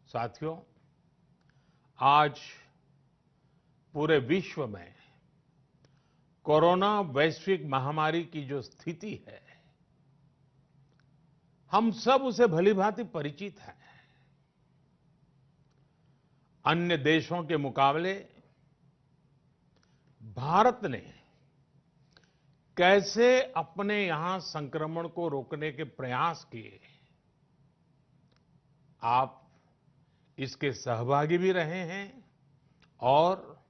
साथियों, आज पूरे विश्व में कोरोना वैश्विक महामारी की जो स्थिति है, हम सब उसे भलीभांति परिचित हैं। अन्य देशों के मुकाबले भारत ने कैसे अपने यहां संक्रमण को रोकने के प्रयास किए, आप इसके सहभागी भी रहे हैं और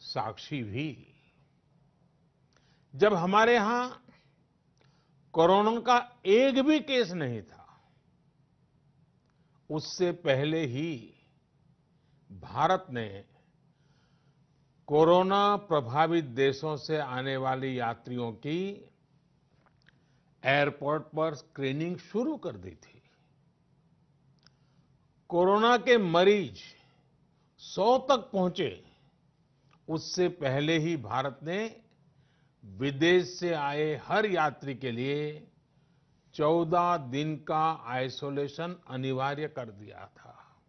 साक्षी भी। जब हमारे यहां कोरोना का एक भी केस नहीं था, उससे पहले ही भारत ने कोरोना प्रभावित देशों से आने वाले यात्रियों की एयरपोर्ट पर स्क्रीनिंग शुरू कर दी थी। कोरोना के मरीज 100 तक पहुंचे, उससे पहले ही भारत ने विदेश से आए हर यात्री के लिए 14 दिन का आइसोलेशन अनिवार्य कर दिया था।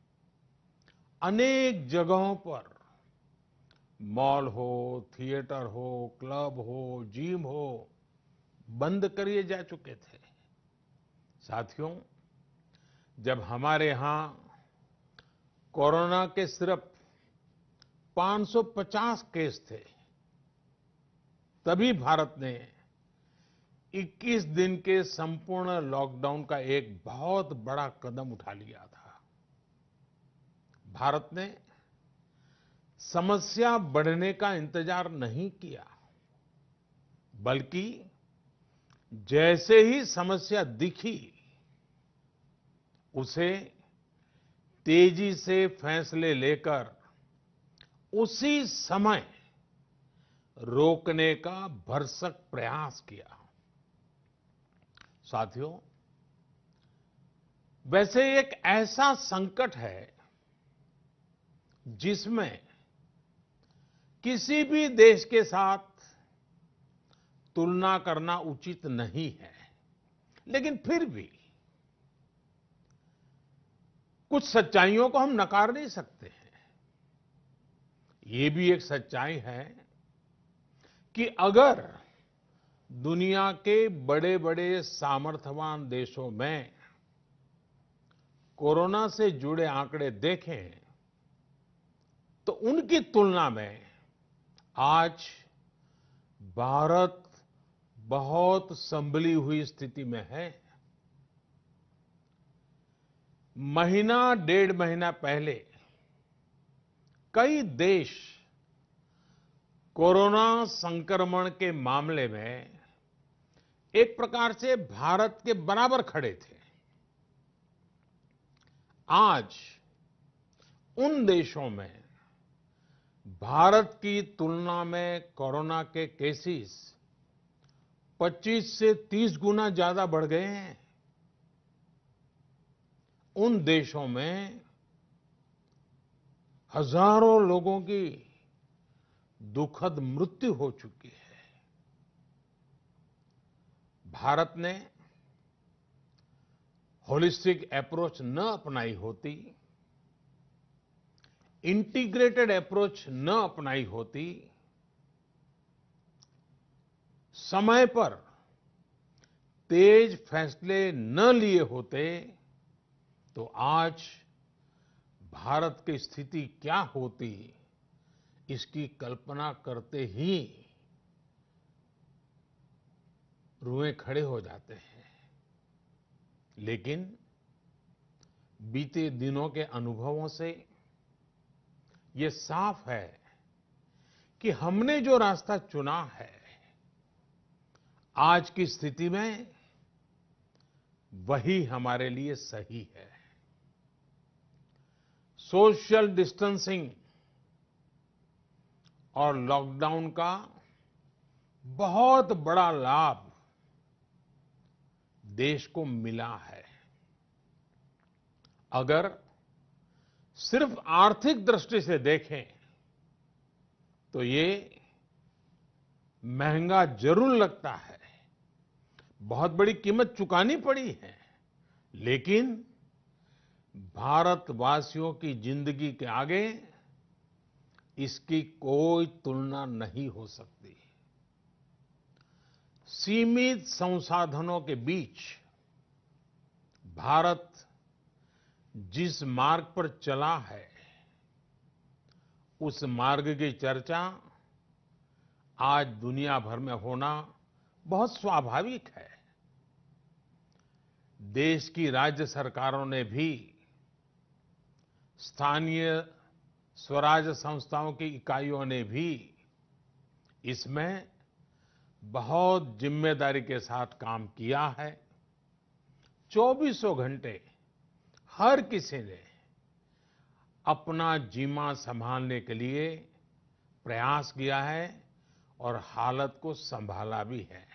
अनेक जगहों पर मॉल हो, थिएटर हो, क्लब हो, जिम हो, बंद कर जा चुके थे। साथियों, जब हमारे यहां कोरोना के सिर्फ 550 केस थे, तभी भारत ने 21 दिन के संपूर्ण लॉकडाउन का एक बहुत बड़ा कदम उठा लिया था। भारत ने समस्या बढ़ने का इंतजार नहीं किया, बल्कि जैसे ही समस्या दिखी, उसे तेजी से फैसले लेकर उसी समय रोकने का भरसक प्रयास किया। साथियों, वैसे एक ऐसा संकट है जिसमें किसी भी देश के साथ तुलना करना उचित नहीं है, लेकिन फिर भी कुछ सच्चाइयों को हम नकार नहीं सकते हैं। ये भी एक सच्चाई है कि अगर दुनिया के बड़े-बड़े सामर्थ्यवान देशों में कोरोना से जुड़े आंकड़े देखें, तो उनकी तुलना में आज भारत बहुत संभली हुई स्थिति में है। महीना डेढ़ महीना पहले कई देश कोरोना संक्रमण के मामले में एक प्रकार से भारत के बराबर खड़े थे। आज उन देशों में भारत की तुलना में कोरोना के केसेस 25 से 30 गुना ज्यादा बढ़ गए हैं। उन देशों में हजारों लोगों की दुखद मृत्यु हो चुकी है। भारत ने होलिस्टिक अप्रोच न अपनाई होती, इंटीग्रेटेड अप्रोच न अपनाई होती, समय पर तेज फैसले न लिए होते, तो आज भारत की स्थिति क्या होती, इसकी कल्पना करते ही रुएं खड़े हो जाते हैं। लेकिन बीते दिनों के अनुभवों से ये साफ है कि हमने जो रास्ता चुना है, आज की स्थिति में वही हमारे लिए सही है। सोशल डिस्टेंसिंग और लॉकडाउन का बहुत बड़ा लाभ देश को मिला है। अगर सिर्फ आर्थिक दृष्टि से देखें तो ये महंगा जरूर लगता है, बहुत बड़ी कीमत चुकानी पड़ी है, लेकिन भारतवासियों की जिंदगी के आगे इसकी कोई तुलना नहीं हो सकती। सीमित संसाधनों के बीच भारत जिस मार्ग पर चला है, उस मार्ग की चर्चा आज दुनिया भर में होना बहुत स्वाभाविक है। देश की राज्य सरकारों ने भी स्थानीय स्वराज संस्थाओं की इकाइयों ने भी इसमें बहुत जिम्मेदारी के साथ काम किया है। चौबीसों घंटे हर किसी ने अपना जीमा संभालने के लिए प्रयास किया है और हालत को संभाला भी है।